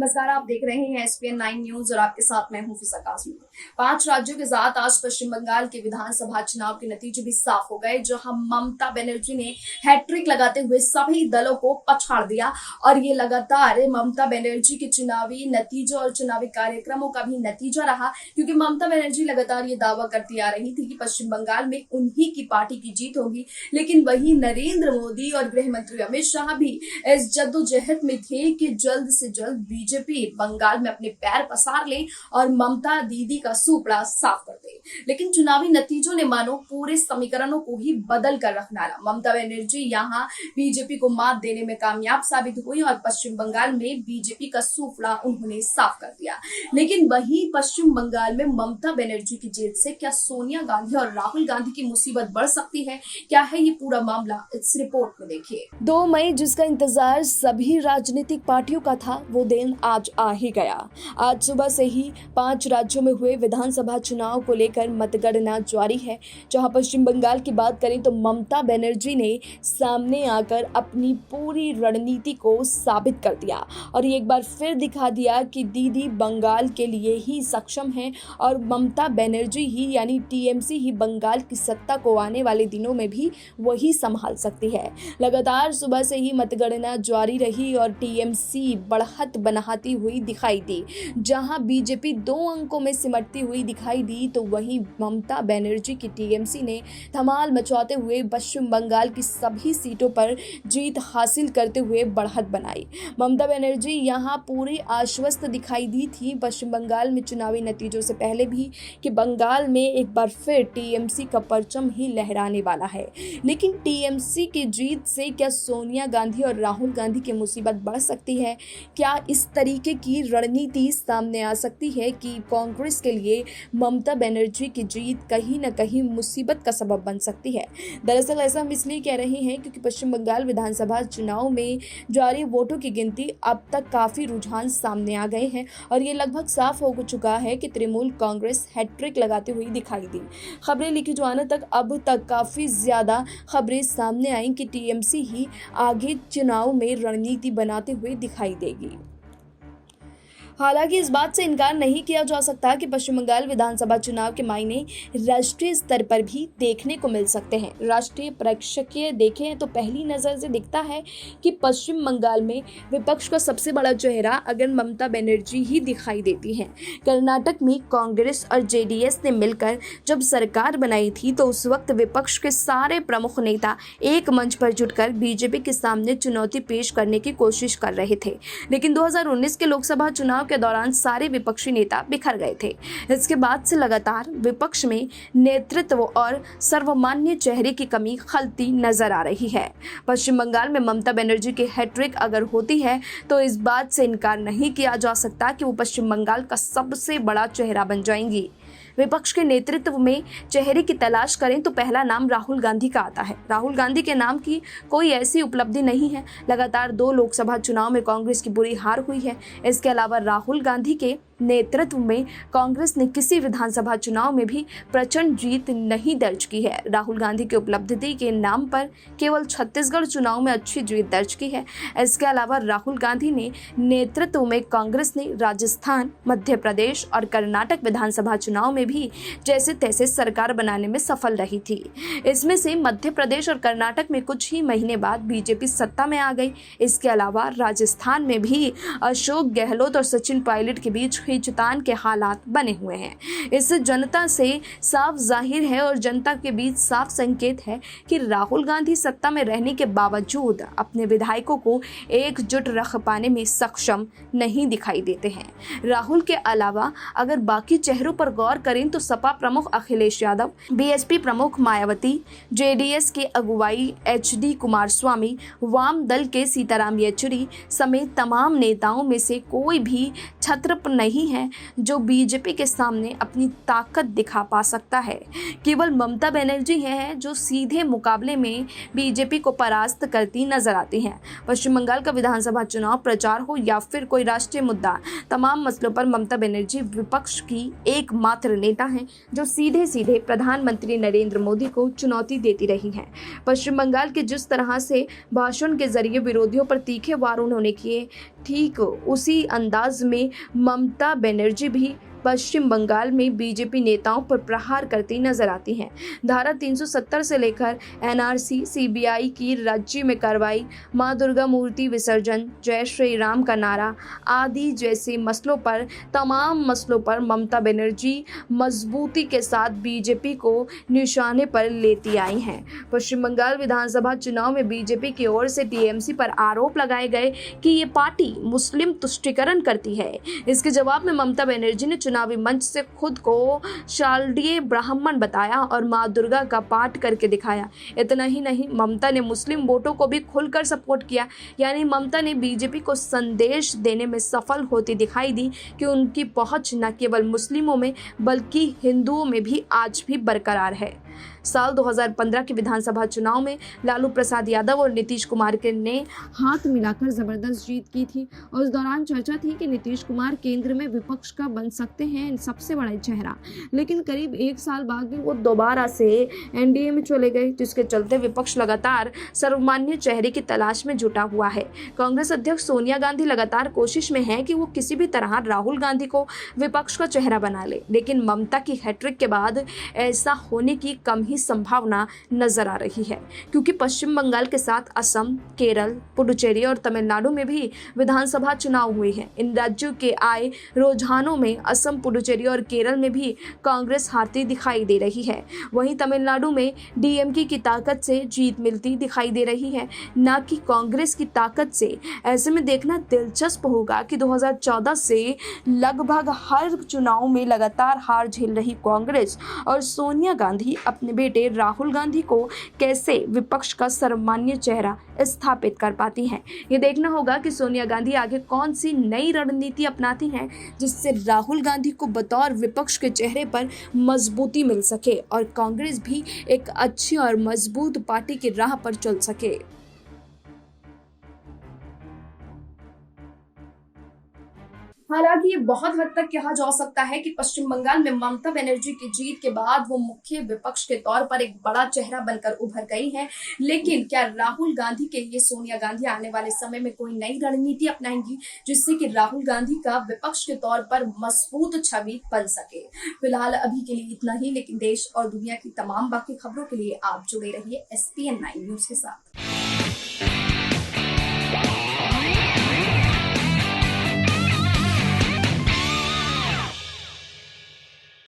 नमस्कार, आप देख रहे हैं एसपीएन 9 न्यूज और आपके साथ मैं हूं फिजा कासमी। 5 राज्यों के साथ आज पश्चिम बंगाल के विधानसभा चुनाव के नतीजे भी साफ हो गए, जहां ममता बनर्जी ने हैट्रिक लगाते हुए सभी दलों को पछाड़ दिया। और ये लगातार ममता बनर्जी के चुनावी नतीजों और चुनावी कार्यक्रमों का भी नतीजा रहा, क्योंकि ममता बनर्जी लगातार ये दावा करती आ रही थी कि पश्चिम बंगाल में उन्हीं की पार्टी की जीत होगी। लेकिन वही नरेंद्र मोदी और गृह मंत्री अमित शाह भी इस जद्दोजहद में थे कि जल्द से जल्द बीजेपी बंगाल में अपने पैर पसार ले और ममता दीदी का सुपड़ा साफ कर दे। लेकिन चुनावी नतीजों ने मानो पूरे समीकरणों को ही बदल कर रख डाला। ममता बनर्जी यहाँ बीजेपी को मात देने में कामयाब साबित हुई और पश्चिम बंगाल में बीजेपी का सुपड़ा उन्होंने साफ कर दिया। लेकिन वहीं पश्चिम बंगाल में ममता बनर्जी की जीत से क्या सोनिया गांधी और राहुल गांधी की मुसीबत बढ़ सकती है? क्या है ये पूरा मामला, इस रिपोर्ट में देखिए। 2 मई जिसका इंतजार सभी राजनीतिक पार्टियों का था, वो दिन आज आ ही गया। आज सुबह से ही 5 राज्यों में हुए विधानसभा चुनाव को लेकर मतगणना जारी है। जहां पश्चिम बंगाल की बात करें तो ममता बनर्जी ने सामने आकर अपनी पूरी रणनीति को साबित कर दिया और ये एक बार फिर दिखा दिया कि दीदी बंगाल के लिए ही सक्षम है और ममता बनर्जी ही यानी टीएमसी ही बंगाल की सत्ता को आने वाले दिनों में भी वही संभाल सकती है। लगातार सुबह से ही मतगणना जारी रही और टीएमसी बढ़त बनाती हुई दिखाई दी। जहां बीजेपी 2 अंकों में सिमटती हुई दिखाई दी, तो वहीं ममता बनर्जी की टीएमसी ने धमाल मचाते हुए पश्चिम बंगाल की सभी सीटों पर जीत हासिल करते हुए बढ़त बनाई। ममता बनर्जी यहां पूरी आश्वस्त दिखाई दी थी पश्चिम बंगाल में चुनावी नतीजों से पहले भी कि बंगाल में एक बार फिर टीएमसी का परचम ही लहराने वाला है। लेकिन टीएमसी की जीत से क्या सोनिया गांधी और राहुल गांधी की मुसीबत बढ़ सकती है? क्या इस तरीके की रणनीति सामने आ सकती है कि कांग्रेस के लिए ममता बनर्जी की जीत कहीं न कहीं मुसीबत का सबब बन सकती है? दरअसल ऐसा हम इसलिए कह रहे हैं क्योंकि पश्चिम बंगाल विधानसभा चुनाव में जारी वोटों की गिनती अब तक काफ़ी रुझान सामने आ गए हैं और ये लगभग साफ हो चुका है कि तृणमूल कांग्रेस हैट्रिक लगाते हुए दिखाई दी। खबरें लिखी जाने तक अब तक काफ़ी ज़्यादा खबरें सामने आई कि टीएमसी ही आगे चुनाव में रणनीति बनाते हुए दिखाई देगी। हालांकि इस बात से इनकार नहीं किया जा सकता कि पश्चिम बंगाल विधानसभा चुनाव के मायने राष्ट्रीय स्तर पर भी देखने को मिल सकते हैं। राष्ट्रीय प्रेक्षकीय देखें तो पहली नज़र से दिखता है कि पश्चिम बंगाल में विपक्ष का सबसे बड़ा चेहरा अगर ममता बनर्जी ही दिखाई देती हैं। कर्नाटक में कांग्रेस और जेडीएस ने मिलकर जब सरकार बनाई थी तो उस वक्त विपक्ष के सारे प्रमुख नेता एक मंच पर जुटकर बीजेपी के सामने चुनौती पेश करने की कोशिश कर रहे थे। लेकिन 2019 के लोकसभा चुनाव के दौरान सारे विपक्षी नेता बिखर गए थे। इसके बाद से लगातार विपक्ष में नेतृत्व और सर्वमान्य चेहरे की कमी खलती नजर आ रही है। पश्चिम बंगाल में ममता बनर्जी की हैट्रिक अगर होती है तो इस बात से इनकार नहीं किया जा सकता कि वो पश्चिम बंगाल का सबसे बड़ा चेहरा बन जाएंगी। विपक्ष के नेतृत्व में चेहरे की तलाश करें तो पहला नाम राहुल गांधी का आता है। राहुल गांधी के नाम की कोई ऐसी उपलब्धि नहीं है। लगातार 2 लोकसभा चुनाव में कांग्रेस की बुरी हार हुई है। इसके अलावा राहुल गांधी के नेतृत्व में कांग्रेस ने किसी विधानसभा चुनाव में भी प्रचंड जीत नहीं दर्ज की है। राहुल गांधी की उपलब्धि के नाम पर केवल छत्तीसगढ़ चुनाव में अच्छी जीत दर्ज की है। इसके अलावा राहुल गांधी ने नेतृत्व में कांग्रेस ने राजस्थान, मध्य प्रदेश और कर्नाटक विधानसभा चुनाव में भी जैसे तैसे सरकार बनाने में सफल रही थी। इसमें से मध्य प्रदेश और कर्नाटक में कुछ ही महीने बाद बीजेपी सत्ता में आ गई। इसके अलावा राजस्थान में भी अशोक गहलोत और सचिन पायलट के बीच खींचतान के हालात बने हुए हैं। इससे जनता से साफ जाहिर है और जनता के बीच साफ संकेत है कि राहुल गांधी सत्ता में रहने के बावजूद अपने विधायकों को एकजुट रख पाने में सक्षम नहीं दिखाई देते हैं। राहुल के अलावा अगर बाकी चेहरों पर गौर करें तो सपा प्रमुख अखिलेश यादव, बीएसपी प्रमुख मायावती, जेडीएस के अगुवाई एचडी कुमारस्वामी, वाम दल के सीताराम येचुरी समेत तमाम नेताओं में से कोई भी छत्र नहीं है जो बीजेपी के सामने अपनी ताकत दिखा पा सकता है। केवल ममता बनर्जी है जो सीधे मुकाबले में बीजेपी को परास्त करती नजर आती हैं। पश्चिम बंगाल का विधानसभा चुनाव प्रचार हो या फिर कोई राष्ट्रीय मुद्दा, तमाम मसलों पर ममता बनर्जी विपक्ष की एकमात्र नेता हैं जो सीधे सीधे प्रधानमंत्री नरेंद्र मोदी को चुनौती देती रही हैं। पश्चिम बंगाल के जिस तरह से भाषण के जरिए विरोधियों पर तीखे वार उन्होंने किए, ठीक उसी अंदाज में ममता बनर्जी भी पश्चिम बंगाल में बीजेपी नेताओं पर प्रहार करती नजर आती हैं। धारा 370 से लेकर एनआरसी, सीबीआई की राज्य में कार्रवाई, मां दुर्गा मूर्ति विसर्जन, जय श्री राम का नारा आदि जैसे तमाम मसलों पर ममता बनर्जी मजबूती के साथ बीजेपी को निशाने पर लेती आई हैं। पश्चिम बंगाल विधानसभा चुनाव में बीजेपी की ओर से टीएमसी पर आरोप लगाए गए कि ये पार्टी मुस्लिम तुष्टीकरण करती है। इसके जवाब में ममता बनर्जी ने चुनावी मंच से खुद को शारदीय ब्राह्मण बताया और मां दुर्गा का पाठ करके दिखाया। इतना ही नहीं, ममता ने मुस्लिम वोटों को भी खुलकर सपोर्ट किया। यानी ममता ने बीजेपी को संदेश देने में सफल होती दिखाई दी कि उनकी पहुंच न केवल मुस्लिमों में बल्कि हिंदुओं में भी आज भी बरकरार है। साल 2015 के विधानसभा चुनाव में लालू प्रसाद यादव और नीतीश कुमार ने हाथ मिलाकर जबरदस्त जीत की थी और उस दौरान चर्चा थी कि नीतीश कुमार केंद्र में विपक्ष का बन सकते हैं सबसे बड़ा चेहरा। लेकिन करीब एक साल बाद वो दोबारा से एनडीए में चले गए, जिसके चलते विपक्ष लगातार सर्वमान्य चेहरे की तलाश में जुटा हुआ है। कांग्रेस अध्यक्ष सोनिया गांधी लगातार कोशिश में है कि वो किसी भी तरह राहुल गांधी को विपक्ष का चेहरा बना ले, लेकिन ममता की हैट्रिक के बाद ऐसा होने की कम ही संभावना नजर आ रही है, क्योंकि पश्चिम बंगाल के साथ असम, केरल, पुडुचेरी और तमिलनाडु में भी विधानसभा चुनाव हुए हैं। इन राज्यों के आए रुझानों में असम, पुडुचेरी और केरल में भी कांग्रेस हारती दिखाई दे रही है। वहीं तमिलनाडु में डीएमके की ताकत से जीत मिलती दिखाई दे रही है, न कि कांग्रेस की ताकत से। ऐसे में देखना दिलचस्प होगा कि 2014 से लगभग हर चुनाव में लगातार हार झेल रही कांग्रेस और सोनिया गांधी अपने बेटे राहुल गांधी को कैसे विपक्ष का सर्वमान्य चेहरा स्थापित कर पाती हैं। ये देखना होगा कि सोनिया गांधी आगे कौन सी नई रणनीति अपनाती हैं, जिससे राहुल गांधी को बतौर विपक्ष के चेहरे पर मजबूती मिल सके और कांग्रेस भी एक अच्छी और मजबूत पार्टी की राह पर चल सके। हालांकि ये बहुत हद तक कहा जा सकता है कि पश्चिम बंगाल में ममता बनर्जी की जीत के बाद वो मुख्य विपक्ष के तौर पर एक बड़ा चेहरा बनकर उभर गई हैं। लेकिन क्या राहुल गांधी के लिए सोनिया गांधी आने वाले समय में कोई नई रणनीति अपनाएंगी, जिससे कि राहुल गांधी का विपक्ष के तौर पर मजबूत छवि बन सके? फिलहाल अभी के लिए इतना ही, लेकिन देश और दुनिया की तमाम बाकी खबरों के लिए आप जुड़े रहिए SPN9 न्यूज के साथ।